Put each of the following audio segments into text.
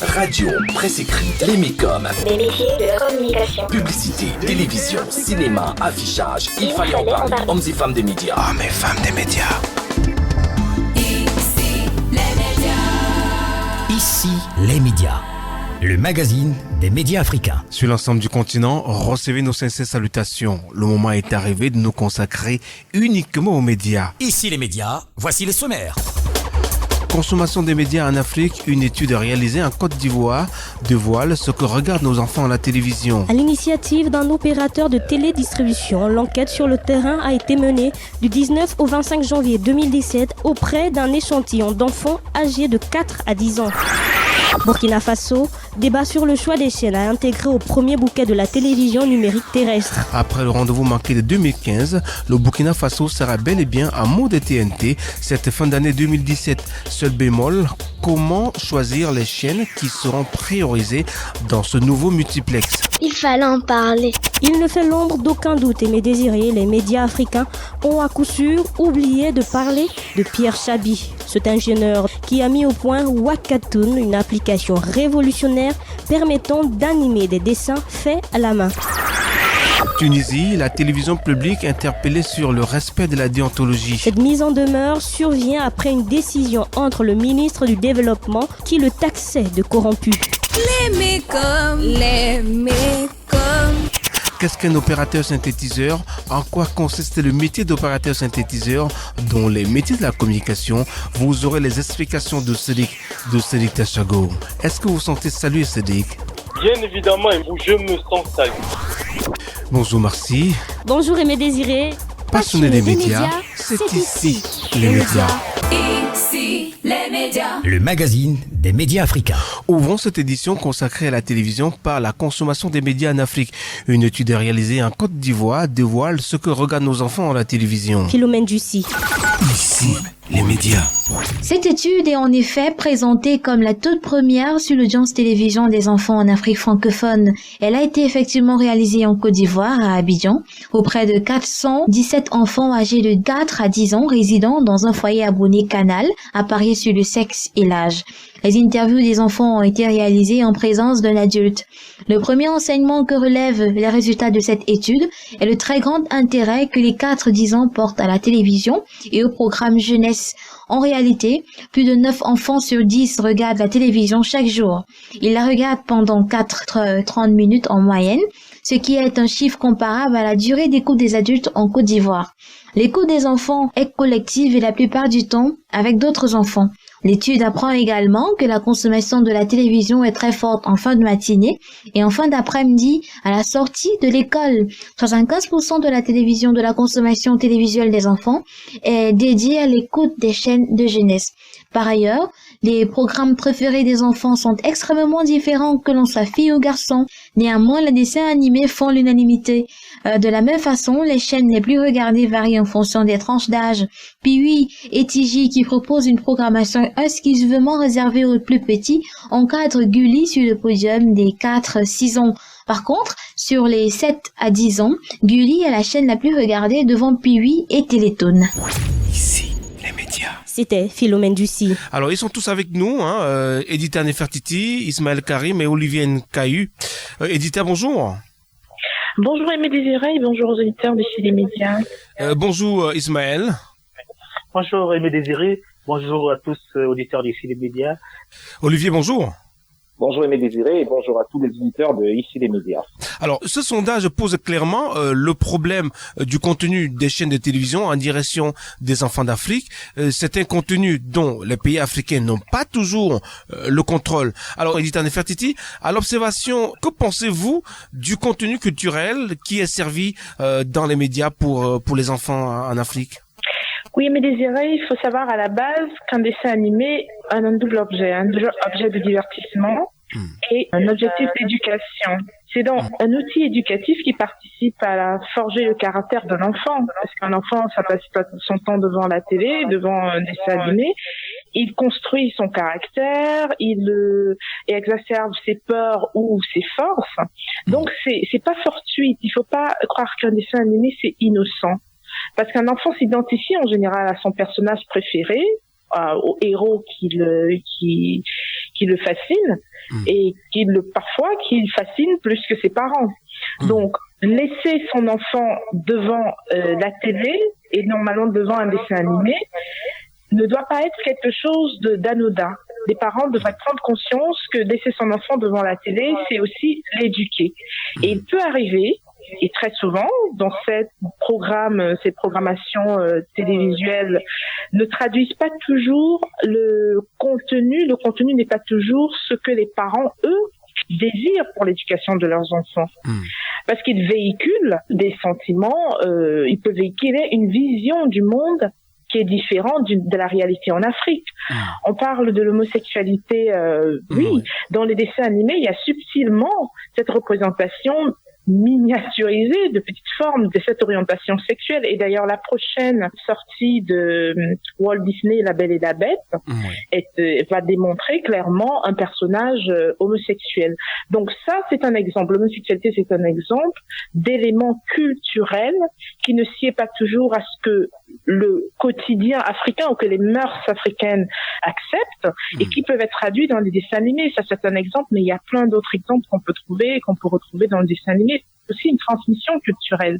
Radio, presse écrite, les mécoms, les métiers de la communication, publicité, télévision, cinéma, affichage, il fallait en parler. Hommes et femmes des médias. Hommes et femmes des médias. Ici les médias. Ici les médias. Le magazine des médias africains. Sur l'ensemble du continent, recevez nos sincères salutations. Le moment est arrivé de nous consacrer uniquement aux médias. Ici les médias, voici les sommaires. Consommation des médias en Afrique, une étude réalisée en Côte d'Ivoire dévoile ce que regardent nos enfants à la télévision. À l'initiative d'un opérateur de télédistribution, l'enquête sur le terrain a été menée du 19 au 25 janvier 2017 auprès d'un échantillon d'enfants âgés de 4 à 10 ans. Burkina Faso, débat sur le choix des chaînes à intégrer au premier bouquet de la télévision numérique terrestre. Après le rendez-vous manqué de 2015, le Burkina Faso sera bel et bien en mode TNT cette fin d'année 2017. Seul bémol, comment choisir les chaînes qui seront priorisées dans ce nouveau multiplex? Il fallait en parler. Il ne fait l'ombre d'aucun doute, Aimé Désiré, les médias africains ont à coup sûr oublié de parler de Pierre Chabi, cet ingénieur qui a mis au point Wakatoon, une application révolutionnaire permettant d'animer des dessins faits à la main. Tunisie, la télévision publique interpellée sur le respect de la déontologie. Cette mise en demeure survient après une décision entre le ministre du Développement qui le taxait de corrompu. Les mécoms. Qu'est-ce qu'un opérateur synthétiseur? En quoi consiste le métier d'opérateur synthétiseur? Dont les métiers de la communication, vous aurez les explications de Cédric Tachago. Est-ce que vous sentez salué, Cédric? Bien évidemment, je me sens salué. Bonjour, merci. Bonjour Aimé Désiré. Passionné des médias, c'est ici les médias. Ici les médias. Le magazine des médias africains. Ouvrons cette édition consacrée à la télévision par la consommation des médias en Afrique. Une étude réalisée en Côte d'Ivoire dévoile ce que regardent nos enfants à la télévision. Philomène Dussi. Ici, les médias. Cette étude est en effet présentée comme la toute première sur l'audience télévision des enfants en Afrique francophone. Elle a été effectivement réalisée en Côte d'Ivoire, à Abidjan, auprès de 417 enfants âgés de 4 à 10 ans résidant dans un foyer abonné Canal, apparié sur le sexe et l'âge. Les interviews des enfants ont été réalisées en présence d'un adulte. Le premier enseignement que relèvent les résultats de cette étude est le très grand intérêt que les 4-10 ans portent à la télévision et au programme jeunesse. En réalité, plus de 9 enfants sur 10 regardent la télévision chaque jour. Ils la regardent pendant 30 minutes en moyenne, ce qui est un chiffre comparable à la durée d'écoute des adultes en Côte d'Ivoire. L'écoute des enfants est collective et la plupart du temps avec d'autres enfants. L'étude apprend également que la consommation de la télévision est très forte en fin de matinée et en fin d'après-midi à la sortie de l'école. 75% de la télévision, de la consommation télévisuelle des enfants est dédiée à l'écoute des chaînes de jeunesse. Par ailleurs, les programmes préférés des enfants sont extrêmement différents que l'on soit fille ou garçon. Néanmoins, les dessins animés font l'unanimité. De la même façon, les chaînes les plus regardées varient en fonction des tranches d'âge. Piwi et Tiji, qui proposent une programmation exclusivement réservée aux plus petits, encadrent Gulli sur le podium des 4-6 ans. Par contre, sur les 7 à 10 ans, Gulli est la chaîne la plus regardée devant Piwi et Télétoon. Ici, les médias. C'était Philomène Dussi. Alors, ils sont tous avec nous, Edita Nefertiti, Ismaël Karim et Olivier Nkayu. Edita, bonjour. Bonjour Aimé Désiré et bonjour aux auditeurs d'ici les médias. Bonjour Ismaël. Bonjour Aimé Désiré, bonjour à tous auditeurs d'ici les médias. Olivier, bonjour. Bonjour Aimé Désiré et bonjour à tous les auditeurs de Ici les médias. Alors, ce sondage pose clairement le problème du contenu des chaînes de télévision en direction des enfants d'Afrique. C'est un contenu dont les pays africains n'ont pas toujours le contrôle. Alors, Edita Nefertiti, à l'observation, que pensez-vous du contenu culturel qui est servi dans les médias pour les enfants en Afrique? Oui, mais Désiré, il faut savoir à la base qu'un dessin animé a un double objet de divertissement et un objectif d'éducation. C'est donc un outil éducatif qui participe à forger le caractère de l'enfant, parce qu'un enfant, ça passe pas son temps devant la télé, devant un dessin animé. Il construit son caractère, il exacerbe ses peurs ou ses forces. Donc c'est pas fortuit. Il faut pas croire qu'un dessin animé c'est innocent. Parce qu'un enfant s'identifie en général à son personnage préféré, au héros qu'il qui le fascine et parfois qui le fascine plus que ses parents. Donc, laisser son enfant devant la télé et normalement devant un dessin animé ne doit pas être quelque chose d'anodin. Les parents devraient prendre conscience que laisser son enfant devant la télé, c'est aussi l'éduquer. Et il peut arriver, et très souvent, dans ces programmations télévisuelles ne traduisent pas toujours le contenu. Le contenu n'est pas toujours ce que les parents, eux, désirent pour l'éducation de leurs enfants. Parce qu'ils véhiculent des sentiments, ils peuvent véhiculer une vision du monde qui est différente de la réalité en Afrique. On parle de l'homosexualité, oui, dans les dessins animés, il y a subtilement cette représentation miniaturisée de petites formes de cette orientation sexuelle. Et d'ailleurs, la prochaine sortie de Walt Disney, La Belle et la Bête, va démontrer clairement un personnage homosexuel. Donc ça, c'est un exemple. L'homosexualité, c'est un exemple d'éléments culturels qui ne sied pas toujours à ce que le quotidien africain ou que les mœurs africaines acceptent et qui peuvent être traduits dans les dessins animés. Ça, c'est un exemple, mais il y a plein d'autres exemples qu'on peut retrouver dans le dessin animé. C'est aussi une transmission culturelle.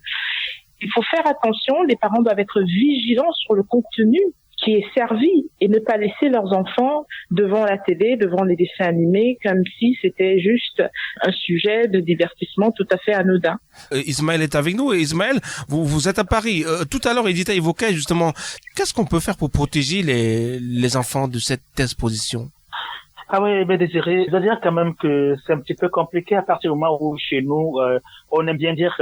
Il faut faire attention, les parents doivent être vigilants sur le contenu qui est servi et ne pas laisser leurs enfants devant la télé, devant les dessins animés, comme si c'était juste un sujet de divertissement tout à fait anodin. Ismaël est avec nous. Et Ismaël, vous êtes à Paris. Tout à l'heure, Edita évoquait justement, qu'est-ce qu'on peut faire pour protéger les enfants de cette exposition? Ah oui, mais Désiré, je dois dire quand même que c'est un petit peu compliqué à partir du moment où chez nous, on aime bien dire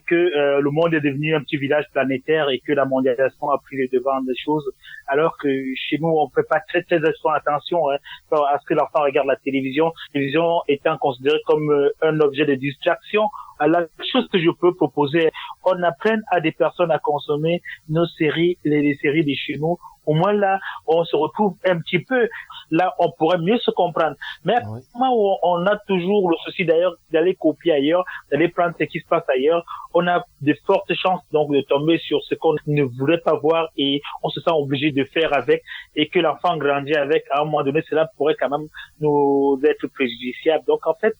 que le monde est devenu un petit village planétaire et que la mondialisation a pris le devant des choses, alors que chez nous, on fait pas très attention à ce que l'enfant regarde la télévision étant considérée comme un objet de distraction. La chose que je peux proposer, on apprenne à des personnes à consommer nos séries, les séries de chez nous. Au moins là, on se retrouve un petit peu. Là, on pourrait mieux se comprendre. Mais à un moment où on a toujours le souci d'ailleurs d'aller copier ailleurs, d'aller prendre ce qui se passe ailleurs, on a de fortes chances donc de tomber sur ce qu'on ne voulait pas voir et on se sent obligé de faire avec et que l'enfant grandit avec. À un moment donné, cela pourrait quand même nous être préjudiciable. Donc en fait,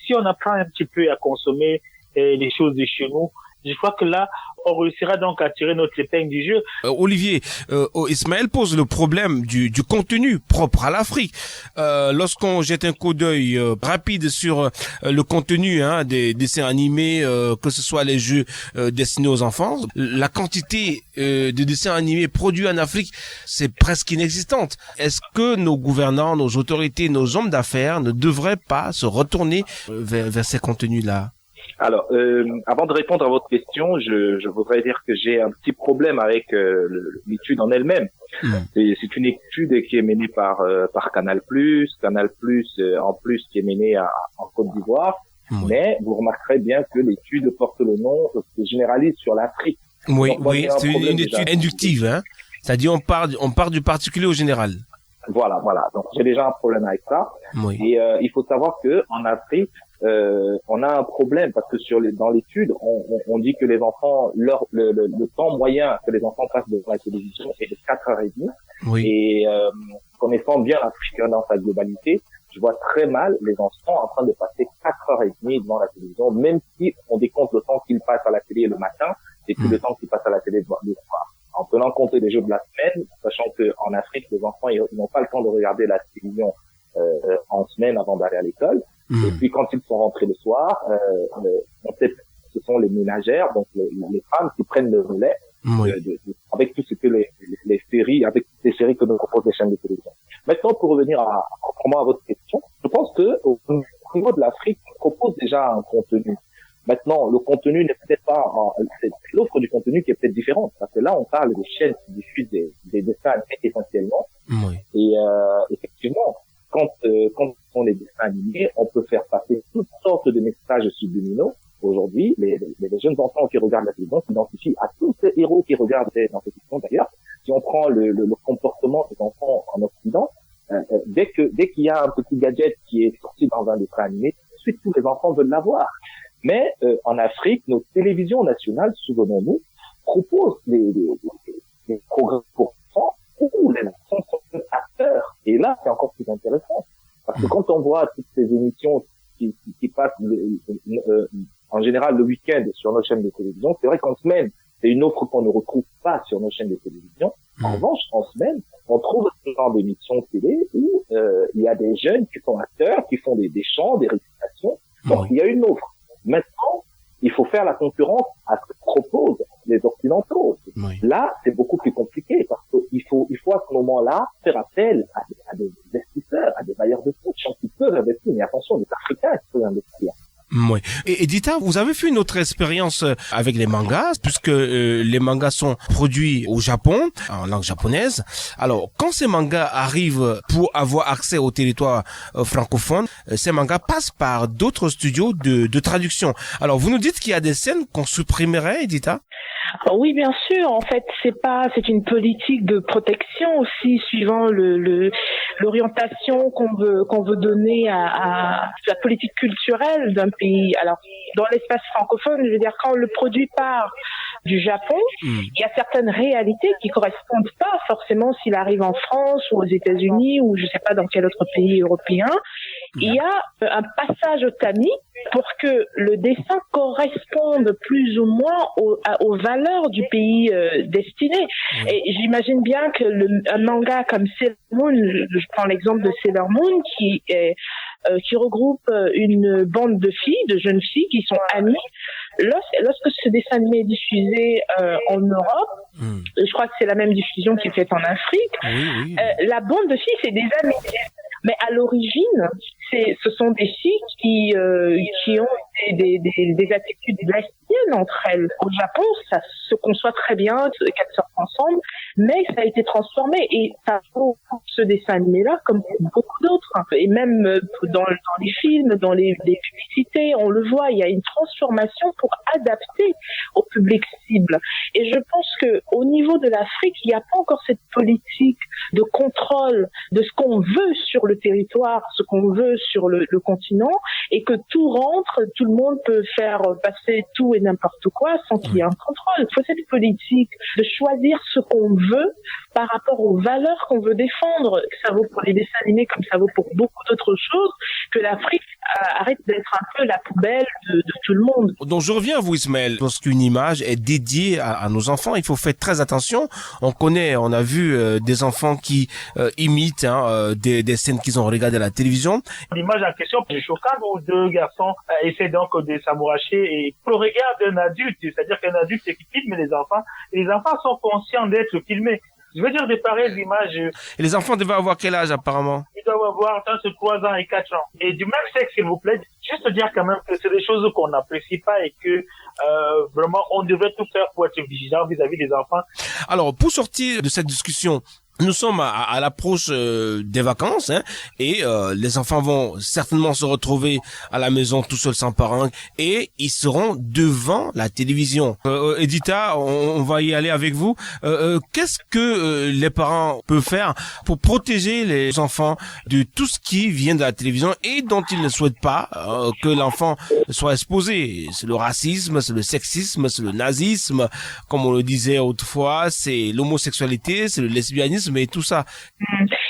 si on apprend un petit peu à consommer les choses de chez nous, je crois que là, on réussira donc à tirer notre épingle du jeu. Olivier, Ismaël pose le problème du contenu propre à l'Afrique. Lorsqu'on jette un coup d'œil rapide sur le contenu des dessins animés, que ce soit les jeux destinés aux enfants, la quantité de dessins animés produits en Afrique, c'est presque inexistante. Est-ce que nos gouvernants, nos autorités, nos hommes d'affaires ne devraient pas se retourner vers ces contenus-là? Alors, avant de répondre à votre question, je voudrais dire que j'ai un petit problème avec l'étude en elle-même. C'est une étude qui est menée par Canal+, en plus qui est menée en Côte d'Ivoire. Mais vous remarquerez bien que l'étude porte le nom, se généralise sur l'Afrique. Oui, c'est une étude inductive, hein. C'est-à-dire on part du particulier au général. Voilà. Donc j'ai déjà un problème avec ça. Et il faut savoir que en Afrique, on a un problème parce que dans l'étude, on dit que les enfants, le temps moyen que les enfants passent devant la télévision est de 4h30. Et connaissant bien l'Afrique dans sa globalité, je vois très mal les enfants en train de passer 4h30 devant la télévision, même si on décompte le temps qu'ils passent à la télé le matin, et tout le temps qu'ils passent à la télé le soir. En tenant compte des jours de la semaine, sachant que en Afrique, les enfants ils n'ont pas le temps de regarder la télévision en semaine avant d'aller à l'école. Et puis quand ils sont rentrés le soir, on sait que ce sont les ménagères, donc les femmes qui prennent le relais avec tout ce que les séries, avec les séries que nous proposent les chaînes de télévision. Maintenant, pour revenir proprement à votre question, je pense que au niveau de l'Afrique, on propose déjà un contenu. Maintenant, le contenu n'est peut-être pas c'est l'offre du contenu qui est peut-être différente, parce que là, on parle des chaînes qui diffusent des dessins animés essentiellement. Et effectivement, quand ce sont les dessins animés, on peut faire passer toutes sortes de messages subliminaux. Aujourd'hui, les jeunes enfants qui regardent la télévision s'identifient à tous ces héros qui regardent dans cette fiction d'ailleurs. Si on prend le comportement des enfants en Occident, dès qu'il y a un petit gadget qui est sorti dans un dessin animé, tout de suite tous les enfants veulent l'avoir. Mais en Afrique, nos télévisions nationales, souvenons-nous, proposent des programmes pour enfants où les enfants sont acteurs. Et là, c'est encore plus intéressant. Parce que quand on voit toutes ces émissions qui passent en général le week-end sur nos chaînes de télévision, c'est vrai qu'en semaine, c'est une offre qu'on ne retrouve pas sur nos chaînes de télévision. En revanche, en semaine, on trouve ce genre d'émissions télé où il y a des jeunes qui sont acteurs, qui font des chants, des récitations. Donc, il y a une offre. Maintenant, il faut faire la concurrence à ce que proposent les Occidentaux. Oui. Là, c'est beaucoup plus compliqué parce qu'il faut à ce moment-là faire appel à des investisseurs, à des bailleurs de fonds qui peuvent investir. Mais attention, les Africains qui peuvent investir. Oui. Et Edita, vous avez fait une autre expérience avec les mangas, puisque les mangas sont produits au Japon, en langue japonaise. Alors, quand ces mangas arrivent pour avoir accès au territoire francophone, ces mangas passent par d'autres studios de traduction. Alors, vous nous dites qu'il y a des scènes qu'on supprimerait, Edita? Oui, bien sûr. En fait, c'est une politique de protection aussi, suivant l'orientation qu'on veut donner à la politique culturelle d'un pays. Alors, dans l'espace francophone, je veux dire, quand le produit part du Japon, il y a certaines réalités qui correspondent pas forcément s'il arrive en France ou aux États-Unis ou je sais pas dans quel autre pays européen. Il y a un passage au tamis pour que le dessin corresponde plus ou moins aux valeurs du pays destiné. Et j'imagine bien que un manga comme Sailor Moon, je prends l'exemple de Sailor Moon, qui regroupe une bande de filles, de jeunes filles qui sont amies. Lorsque ce dessin animé est diffusé en Europe, je crois que c'est la même diffusion qui est faite en Afrique, la bande de filles, c'est des amies. Mais à l'origine, ce sont des filles qui ont des attitudes lesbiennes entre elles. Au Japon, ça se conçoit très bien qu'elles sortent ensemble, mais ça a été transformé et ça vaut pour ce dessin animé-là comme beaucoup d'autres. Et même dans les films, dans les publicités, on le voit, il y a une transformation pour adapter au public cible. Et je pense que au niveau de l'Afrique, il n'y a pas encore cette politique de contrôle de ce qu'on veut sur le territoire, ce qu'on veut sur le continent, et que tout rentre, tout le monde peut faire passer tout et n'importe quoi sans qu'il y ait un contrôle. Il faut cette politique de choisir ce qu'on veut par rapport aux valeurs qu'on veut défendre. Ça vaut pour les dessins animés comme ça vaut pour beaucoup d'autres choses, que l'Afrique arrête d'être un peu la poubelle de tout le monde. Donc je reviens à vous, Ismaël. Lorsqu'une image est dédiée à nos enfants, il faut faire très attention. On a vu des enfants qui imitent des scènes qu'ils ont regardées à la télévision. L'image en question est choquante où deux garçons essaient donc de s'amouracher et pour le regard d'un adulte, c'est-à-dire qu'un adulte qui filme les enfants sont conscients d'être filmés. Je veux dire des pareilles images. Et les enfants devaient avoir quel âge apparemment? Ils doivent avoir entre 3 ans et 4 ans. Et du même sexe, s'il vous plaît. Juste dire quand même que c'est des choses qu'on n'apprécie pas et que vraiment on devrait tout faire pour être vigilant vis-à-vis des enfants. Alors, pour sortir de cette discussion, nous sommes à l'approche des vacances et les enfants vont certainement se retrouver à la maison tout seuls sans parents et ils seront devant la télévision. Edita, on va y aller avec vous. Qu'est-ce que les parents peuvent faire pour protéger les enfants de tout ce qui vient de la télévision et dont ils ne souhaitent pas que l'enfant soit exposé? C'est le racisme, c'est le sexisme, c'est le nazisme, comme on le disait autrefois, c'est l'homosexualité, c'est le lesbianisme et tout ça.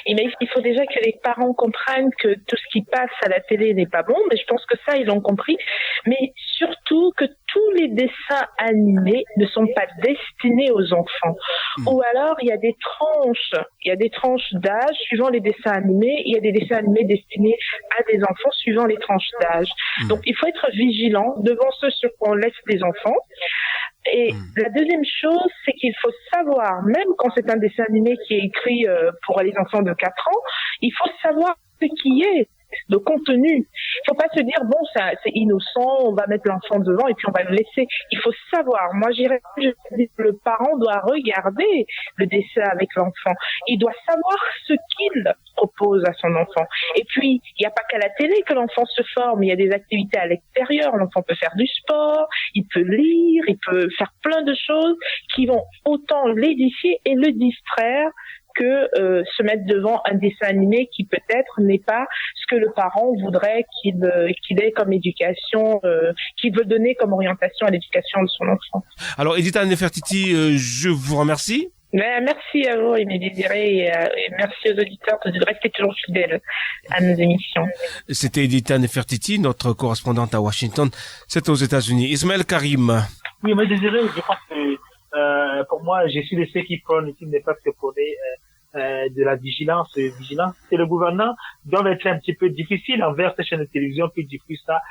Mais il faut déjà que les parents comprennent que tout ce qui passe à la télé n'est pas bon, mais je pense que ça, ils l'ont compris. Mais surtout que tous les dessins animés ne sont pas destinés aux enfants. Ou alors, il y a des tranches d'âge suivant les dessins animés. Il y a des dessins animés destinés à des enfants suivant les tranches d'âge. Donc, il faut être vigilant devant ce sur quoi on laisse les enfants. Et la deuxième chose, c'est qu'il faut savoir, même quand c'est un dessin animé qui est écrit pour les enfants de 4 ans, il faut savoir ce qui est de contenu. Il faut pas se dire, bon, c'est innocent, on va mettre l'enfant devant et puis on va le laisser. Il faut savoir. Moi, je dis que le parent doit regarder le dessin avec l'enfant. Il doit savoir ce qu'il propose à son enfant. Et puis, il n'y a pas qu'à la télé que l'enfant se forme. Il y a des activités à l'extérieur. L'enfant peut faire du sport, il peut lire, il peut faire plein de choses qui vont autant l'édifier et le distraire que se mettre devant un dessin animé qui peut-être n'est pas ce que le parent voudrait qu'il ait comme éducation, qu'il veut donner comme orientation à l'éducation de son enfant. Alors, Edita Nefertiti, je vous remercie. Merci à vous, Aimé Désiré, et merci aux auditeurs de rester toujours fidèles à nos émissions. C'était Edita Nefertiti, notre correspondante à Washington. C'est aux États-Unis. Ismaël Karim. Oui, Aimé Désiré, je pense que pour moi, je suis de ceux qui prônent, qui n'est pas que prôner de la vigilance. C'est le gouvernement doit être un petit peu difficile envers ces chaînes de télévision qui diffusent ça,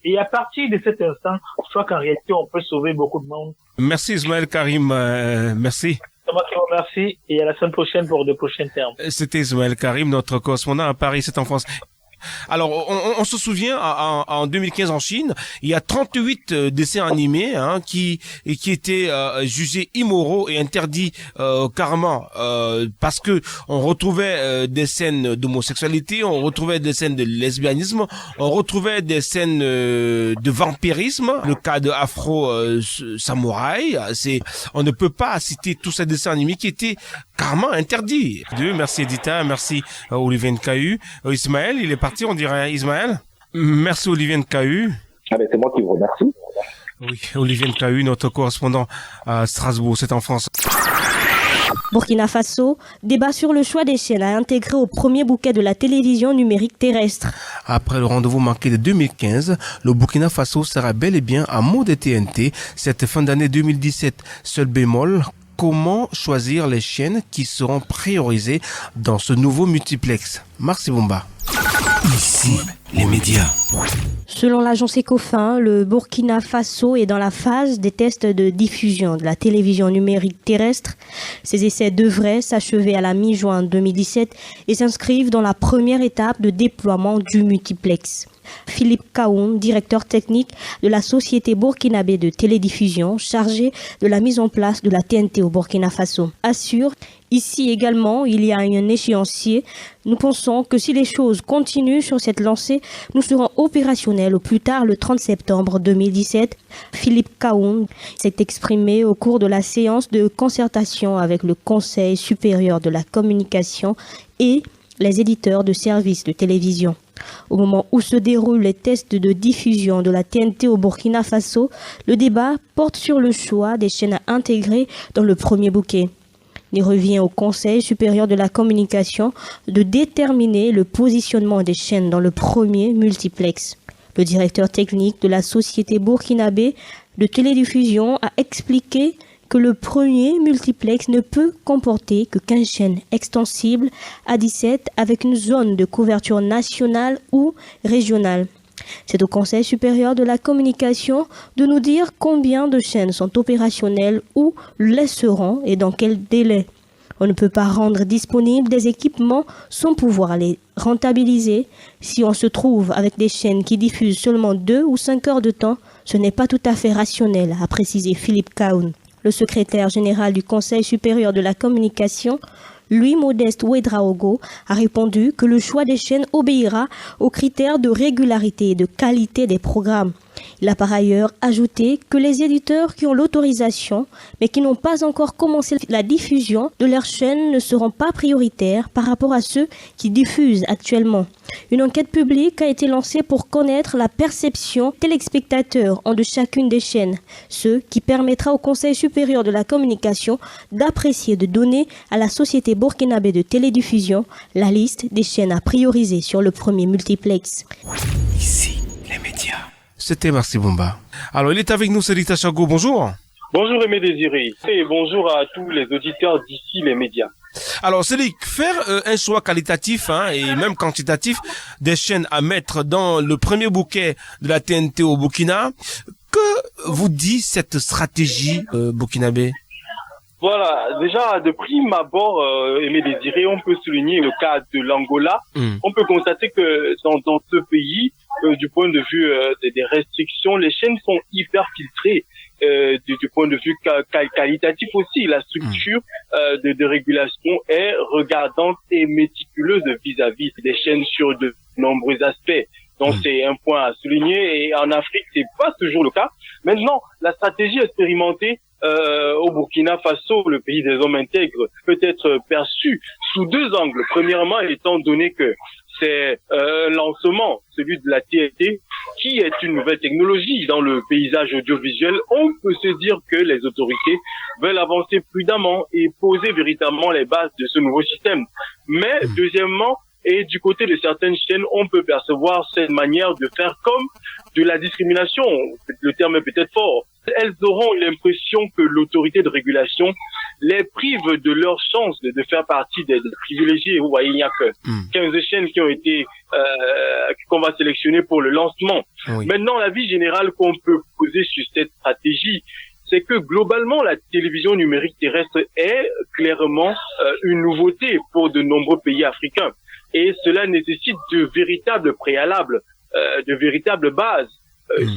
et à partir de cet instant, je crois qu'en réalité, on peut sauver beaucoup de monde. Merci Ismaël Karim, merci. C'est moi qui vous remercie, et à la semaine prochaine pour de prochains termes. C'était Ismaël Karim, notre correspondant à Paris, c'est en France. Alors, on se souvient, en 2015 en Chine, il y a 38 dessins animés qui étaient jugés immoraux et interdits carrément parce que on retrouvait des scènes d'homosexualité, on retrouvait des scènes de lesbianisme, on retrouvait des scènes de vampirisme. Le cas de Afro Samouraï, on ne peut pas citer tous ces dessins animés qui étaient carrément interdits. Merci Edita, merci Olivier Nkayu. Ismaël, il est parti, on dirait Ismaël. Merci Olivier Nkayu. C'est moi qui vous remercie. Oui, Olivier Nkayu, notre correspondant à Strasbourg, c'est en France. Burkina Faso, débat sur le choix des chaînes à intégrer au premier bouquet de la télévision numérique terrestre. Après le rendez-vous manqué de 2015, le Burkina Faso sera bel et bien à mot de TNT cette fin d'année 2017. Seul bémol, comment choisir les chaînes qui seront priorisées dans ce nouveau multiplex? Merci Bomba. Ici, les médias. Selon l'agence Ecofin, le Burkina Faso est dans la phase des tests de diffusion de la télévision numérique terrestre. Ces essais devraient s'achever à la mi-juin 2017 et s'inscrivent dans la première étape de déploiement du multiplex. Philippe Kaoun, directeur technique de la société burkinabé de télédiffusion chargé de la mise en place de la TNT au Burkina Faso, assure: ici également, il y a un échéancier. Nous pensons que si les choses continuent sur cette lancée, nous serons opérationnels au plus tard le 30 septembre 2017. Philippe Kaoun s'est exprimé au cours de la séance de concertation avec le Conseil supérieur de la communication et les éditeurs de services de télévision. Au moment où se déroulent les tests de diffusion de la TNT au Burkina Faso, le débat porte sur le choix des chaînes à intégrer dans le premier bouquet. Il revient au Conseil supérieur de la communication de déterminer le positionnement des chaînes dans le premier multiplex. Le directeur technique de la société burkinabé de télédiffusion a expliqué que le premier multiplex ne peut comporter que 15 chaînes extensibles à 17 avec une zone de couverture nationale ou régionale. C'est au Conseil supérieur de la communication de nous dire combien de chaînes sont opérationnelles ou les seront et dans quel délai. On ne peut pas rendre disponibles des équipements sans pouvoir les rentabiliser. Si on se trouve avec des chaînes qui diffusent seulement 2 ou 5 heures de temps, ce n'est pas tout à fait rationnel, a précisé Philippe Kaoun. Le secrétaire général du Conseil supérieur de la communication, Louis Modeste Ouedraogo, a répondu que le choix des chaînes obéira aux critères de régularité et de qualité des programmes. Il a par ailleurs ajouté que les éditeurs qui ont l'autorisation, mais qui n'ont pas encore commencé la diffusion de leurs chaînes ne seront pas prioritaires par rapport à ceux qui diffusent actuellement. Une enquête publique a été lancée pour connaître la perception téléspectateurs de chacune des chaînes, ce qui permettra au Conseil supérieur de la communication d'apprécier, de donner à la société burkinabé de télédiffusion la liste des chaînes à prioriser sur le premier multiplex. Ici, les médias. C'était Merci Bomba. Alors, il est avec nous, Cédric Tachago. Bonjour. Bonjour Aimé Désiré. Et bonjour à tous les auditeurs d'ici les médias. Alors, Cédric, faire un choix qualitatif et même quantitatif des chaînes à mettre dans le premier bouquet de la TNT au Burkina, que vous dit cette stratégie burkinabé? Voilà, déjà de prime abord, Aimé Désiré, on peut souligner le cas de l'Angola. On peut constater que dans ce pays, du point de vue des restrictions, les chaînes sont hyper filtrées. Du point de vue qualitatif aussi, la structure de régulation est regardante et méticuleuse vis-à-vis des chaînes sur de nombreux aspects. Donc c'est un point à souligner, et en Afrique c'est pas toujours le cas. Maintenant, la stratégie expérimentée au Burkina Faso, le pays des hommes intègres, peut être perçue sous deux angles. Premièrement, étant donné que c'est un lancement, celui de la TNT, qui est une nouvelle technologie dans le paysage audiovisuel, on peut se dire que les autorités veulent avancer prudemment et poser véritablement les bases de ce nouveau système. Mais deuxièmement, et du côté de certaines chaînes, on peut percevoir cette manière de faire comme de la discrimination. Le terme est peut-être fort. Elles auront l'impression que l'autorité de régulation les prive de leur chance de faire partie des privilégiés. Vous voyez, il n'y a que 15 chaînes qui ont été qu'on va sélectionner pour le lancement. Oui. Maintenant, l'avis général qu'on peut poser sur cette stratégie, c'est que globalement, la télévision numérique terrestre est clairement une nouveauté pour de nombreux pays africains. Et cela nécessite de véritables préalables, de véritables bases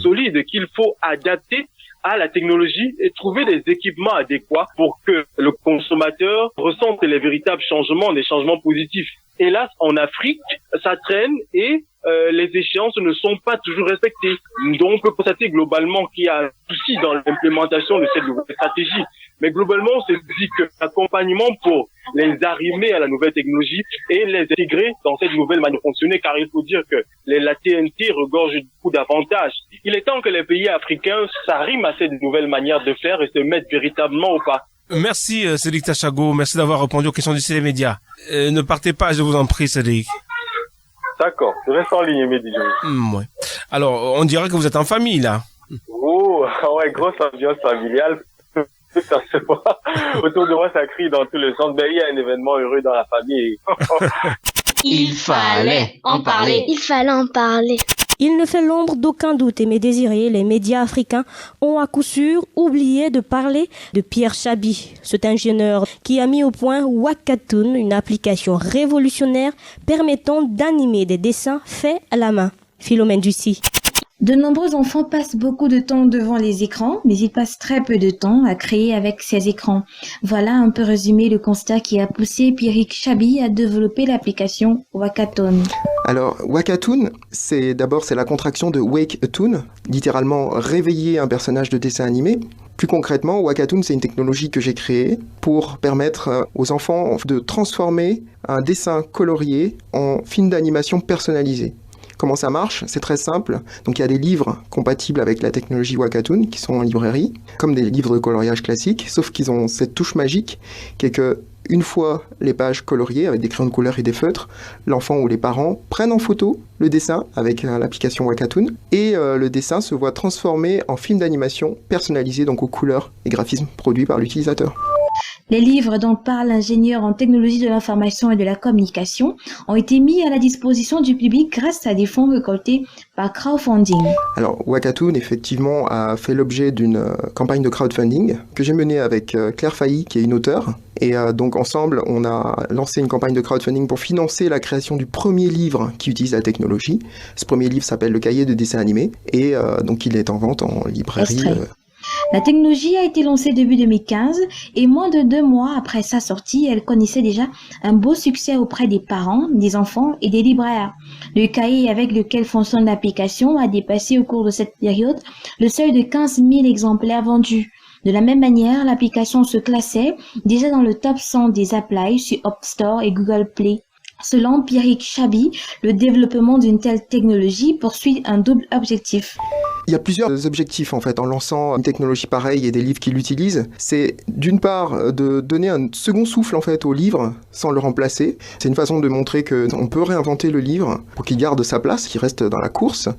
solides qu'il faut adapter à la technologie et trouver des équipements adéquats pour que le consommateur ressente les véritables changements, des changements positifs. Hélas, en Afrique, ça traîne et les échéances ne sont pas toujours respectées. Donc, on peut constater globalement qu'il y a un souci dans l'implémentation de cette nouvelle stratégie. Mais globalement, on se dit que l'accompagnement pour les arrimer à la nouvelle technologie et les intégrer dans cette nouvelle manière de fonctionner, car il faut dire que la TNT regorge beaucoup d'avantages. Il est temps que les pays africains s'arriment à cette nouvelle manière de faire et se mettent véritablement au pas. Merci Cédric Tachago, merci d'avoir répondu aux questions du Télémédia. Ne partez pas, je vous en prie Cédric. D'accord, je reste en ligne, Mehdi. Ouais. Alors, on dirait que vous êtes en famille là. Oh, ouais, grosse ambiance familiale. Autour de moi, ça crie dans tous les sens. Ben, il y a un événement heureux dans la famille. Il fallait en parler. Il fallait en parler. Il ne fait l'ombre d'aucun doute, Aimé Désiré, les médias africains ont à coup sûr oublié de parler de Pierre Chabi, cet ingénieur qui a mis au point Wakatoon, une application révolutionnaire permettant d'animer des dessins faits à la main. Philomène Ducy. De nombreux enfants passent beaucoup de temps devant les écrans, mais ils passent très peu de temps à créer avec ces écrans. Voilà un peu résumé le constat qui a poussé Pierrick Chabi à développer l'application Wakatoon. Alors, Wakatoon, c'est la contraction de Wake a Toon, littéralement réveiller un personnage de dessin animé. Plus concrètement, Wakatoon, c'est une technologie que j'ai créée pour permettre aux enfants de transformer un dessin colorié en film d'animation personnalisé. Comment ça marche? C'est très simple. Donc il y a des livres compatibles avec la technologie Wakatoon qui sont en librairie, comme des livres de coloriage classiques, sauf qu'ils ont cette touche magique qui est que une fois les pages coloriées avec des crayons de couleur et des feutres, l'enfant ou les parents prennent en photo le dessin avec l'application Wakatoon et le dessin se voit transformé en film d'animation personnalisé donc aux couleurs et graphismes produits par l'utilisateur. Les livres dont parle l'ingénieur en technologie de l'information et de la communication ont été mis à la disposition du public grâce à des fonds récoltés par crowdfunding. Alors, Wakatoon, effectivement, a fait l'objet d'une campagne de crowdfunding que j'ai menée avec Claire Failly, qui est une auteure. Et donc, ensemble, on a lancé une campagne de crowdfunding pour financer la création du premier livre qui utilise la technologie. Ce premier livre s'appelle Le Cahier de dessin animé et donc il est en vente en librairie. La technologie a été lancée début 2015 et moins de 2 mois après sa sortie, elle connaissait déjà un beau succès auprès des parents, des enfants et des libraires. Le cahier avec lequel fonctionne l'application a dépassé au cours de cette période le seuil de 15 000 exemplaires vendus. De la même manière, l'application se classait déjà dans le top 100 des applis sur App Store et Google Play. Selon Pierrick Chabi, le développement d'une telle technologie poursuit un double objectif. Il y a plusieurs objectifs en fait en lançant une technologie pareille et des livres qui l'utilisent. C'est d'une part de donner un second souffle en fait au livre sans le remplacer. C'est une façon de montrer qu'on peut réinventer le livre pour qu'il garde sa place, qu'il reste dans la course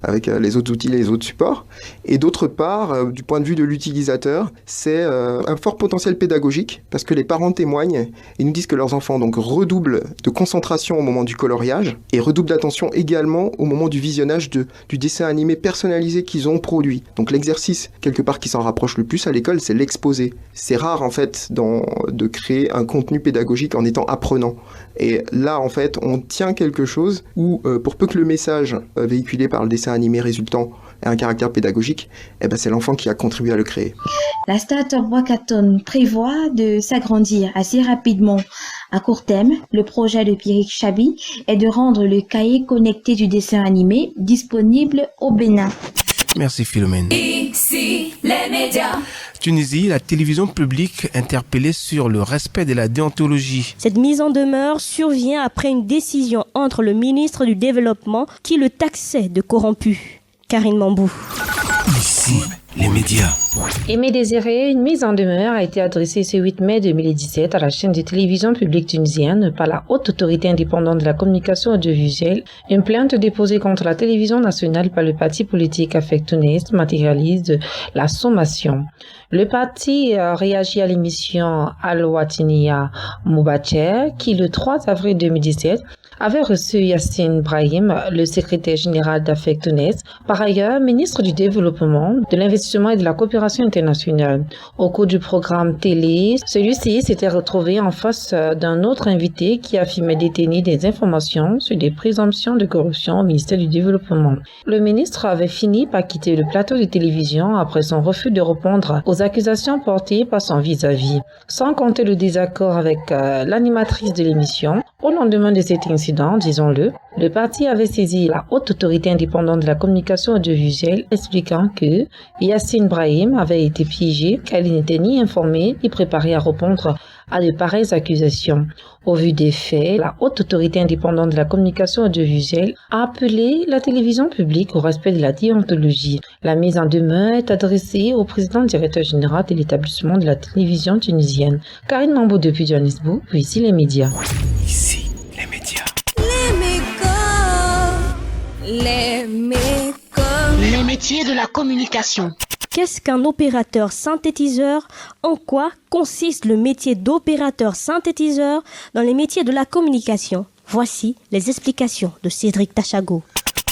avec les autres outils et les autres supports. Et d'autre part, du point de vue de l'utilisateur, c'est un fort potentiel pédagogique parce que les parents témoignent et nous disent que leurs enfants donc redoublent de concentration au moment du coloriage et redoublent d'attention également au moment du visionnage du dessin animé personnalisé qu'ils ont produit. Donc l'exercice, quelque part, qui s'en rapproche le plus à l'école, c'est l'exposé. C'est rare en fait de créer un contenu pédagogique en étant apprenant. Et là, en fait, on tient quelque chose où, pour peu que le message véhiculé par le dessin animé résultant ait un caractère pédagogique, c'est l'enfant qui a contribué à le créer. La start-up Wakatoon prévoit de s'agrandir assez rapidement. À court terme, le projet de Pierrick Chabi est de rendre le cahier connecté du dessin animé disponible au Bénin. Merci Philomène. Ici les médias. Tunisie, la télévision publique interpellée sur le respect de la déontologie. Cette mise en demeure survient après une décision entre le ministre du Développement qui le taxait de corrompu Karine Mambou. Ici, les médias. Aimé Désiré, une mise en demeure a été adressée ce 8 mai 2017 à la chaîne de télévision publique tunisienne par la Haute Autorité indépendante de la communication audiovisuelle. Une plainte déposée contre la télévision nationale par le parti politique Affectounès matérialise la sommation. Le parti a réagi à l'émission Al-Watiniya Moubacher qui, le 3 avril 2017, avait reçu Yassine Brahim, le secrétaire général d'Affectounès, par ailleurs ministre du Développement, de l'Investissement et de la Coopération internationale. Au cours du programme télé, celui-ci s'était retrouvé en face d'un autre invité qui affirmait détenir des informations sur des présomptions de corruption au ministère du Développement. Le ministre avait fini par quitter le plateau de télévision après son refus de répondre aux accusations portées par son vis-à-vis. Sans compter le désaccord avec l'animatrice de l'émission, au lendemain de cet incident, disons-le, le parti avait saisi la Haute Autorité indépendante de la communication audiovisuelle expliquant que Yassine Brahim avait été piégé car il n'était ni informé ni préparé à répondre à de pareilles accusations. Au vu des faits, la Haute Autorité indépendante de la communication audiovisuelle a appelé la télévision publique au respect de la déontologie. La mise en demeure est adressée au président directeur général de l'établissement de la télévision tunisienne. Karine Mambou depuis Johannesburg, puis ici les médias. Ici, les médias. Les métiers de la communication. Qu'est-ce qu'un opérateur synthétiseur? En quoi consiste le métier d'opérateur synthétiseur dans les métiers de la communication? Voici les explications de Cédric Tachago.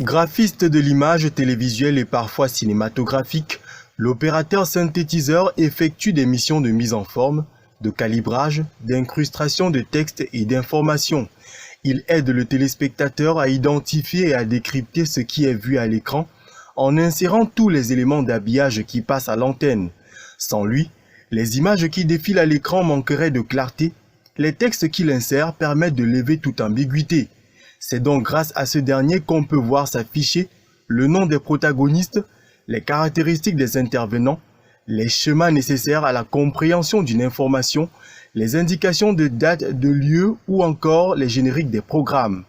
Graphiste de l'image télévisuelle et parfois cinématographique, l'opérateur synthétiseur effectue des missions de mise en forme, de calibrage, d'incrustation de textes et d'informations. Il aide le téléspectateur à identifier et à décrypter ce qui est vu à l'écran en insérant tous les éléments d'habillage qui passent à l'antenne. Sans lui, les images qui défilent à l'écran manqueraient de clarté. Les textes qu'il insère permettent de lever toute ambiguïté. C'est donc grâce à ce dernier qu'on peut voir s'afficher le nom des protagonistes, les caractéristiques des intervenants, les schémas nécessaires à la compréhension d'une information, les indications de date, de lieu ou encore les génériques des programmes.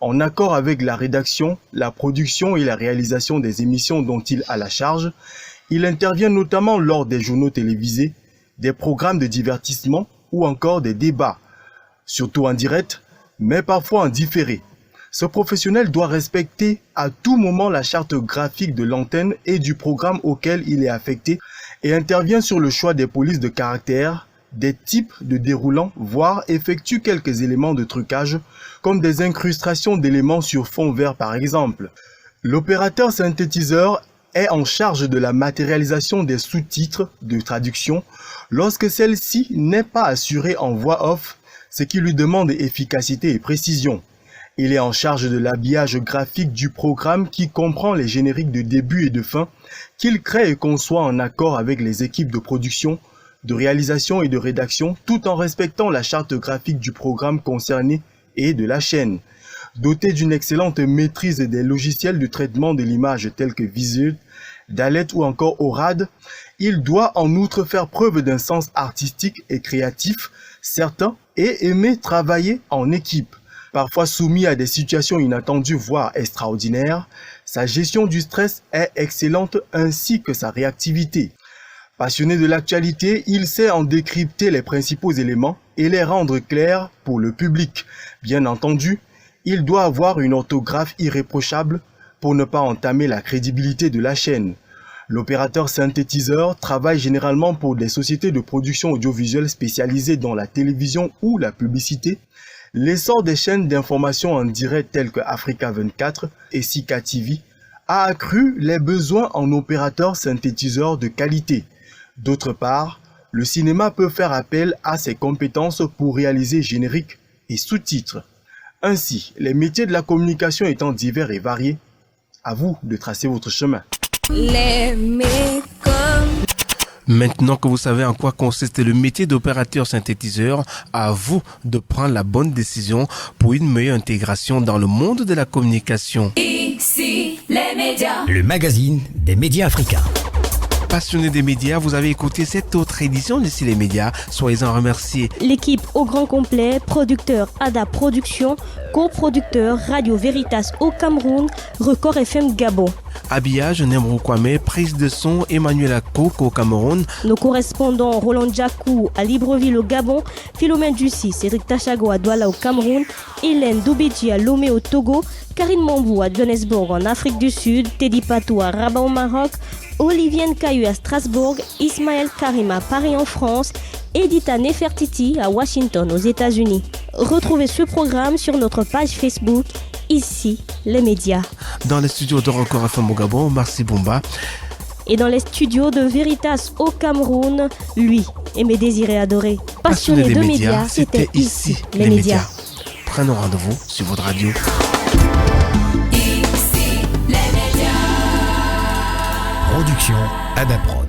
En accord avec la rédaction, la production et la réalisation des émissions dont il a la charge, il intervient notamment lors des journaux télévisés, des programmes de divertissement ou encore des débats, surtout en direct, mais parfois en différé. Ce professionnel doit respecter à tout moment la charte graphique de l'antenne et du programme auquel il est affecté et intervient sur le choix des polices de caractère, des types de déroulants, voire effectue quelques éléments de trucage, comme des incrustations d'éléments sur fond vert par exemple. L'opérateur synthétiseur est en charge de la matérialisation des sous-titres de traduction lorsque celle-ci n'est pas assurée en voix off, ce qui lui demande efficacité et précision. Il est en charge de l'habillage graphique du programme qui comprend les génériques de début et de fin qu'il crée et conçoit en accord avec les équipes de production, de réalisation et de rédaction tout en respectant la charte graphique du programme concerné et de la chaîne. Doté d'une excellente maîtrise des logiciels de traitement de l'image tels que Visual, Dalet ou encore Orad, il doit en outre faire preuve d'un sens artistique et créatif certain et aimer travailler en équipe. Parfois soumis à des situations inattendues voire extraordinaires, sa gestion du stress est excellente ainsi que sa réactivité. Passionné de l'actualité, il sait en décrypter les principaux éléments et les rendre clairs pour le public. Bien entendu, il doit avoir une orthographe irréprochable pour ne pas entamer la crédibilité de la chaîne. L'opérateur synthétiseur travaille généralement pour des sociétés de production audiovisuelle spécialisées dans la télévision ou la publicité. L'essor des chaînes d'information en direct telles que Africa 24 et Sika TV a accru les besoins en opérateurs synthétiseurs de qualité. D'autre part, le cinéma peut faire appel à ses compétences pour réaliser génériques et sous-titres. Ainsi, les métiers de la communication étant divers et variés, à vous de tracer votre chemin. Maintenant que vous savez en quoi consiste le métier d'opérateur synthétiseur, à vous de prendre la bonne décision pour une meilleure intégration dans le monde de la communication. Ici, les médias. Le magazine des médias africains. Passionnés des médias, vous avez écouté cette autre édition d'Ici les médias. Soyez-en remerciés. L'équipe au grand complet, producteur Ada Production, coproducteur Radio Veritas au Cameroun, Record FM Gabon. Habillage, Nemrou Kwame. Prise de son, Emmanuel Akok au Cameroun. Nos correspondants Roland Djakou à Libreville au Gabon, Philomène Dussi, Cédric Tachago à Douala au Cameroun, Hélène Doubedji à Lomé au Togo, Karine Mambou à Johannesburg en Afrique du Sud, Teddy Patou à Rabat au Maroc, Olivier Nkayu à Strasbourg, Ismaël Karim à Paris en France, Edita Nefertiti à Washington aux États-Unis. Retrouvez ce programme sur notre page Facebook, ici les médias. Dans les studios de Record FM au Gabon, Marcy Boumba. Et dans les studios de Veritas au Cameroun, lui, Aimé Désiré Adoré. Passionné de médias, c'était ici les médias. Prenons rendez-vous sur votre radio. Production Adaprod.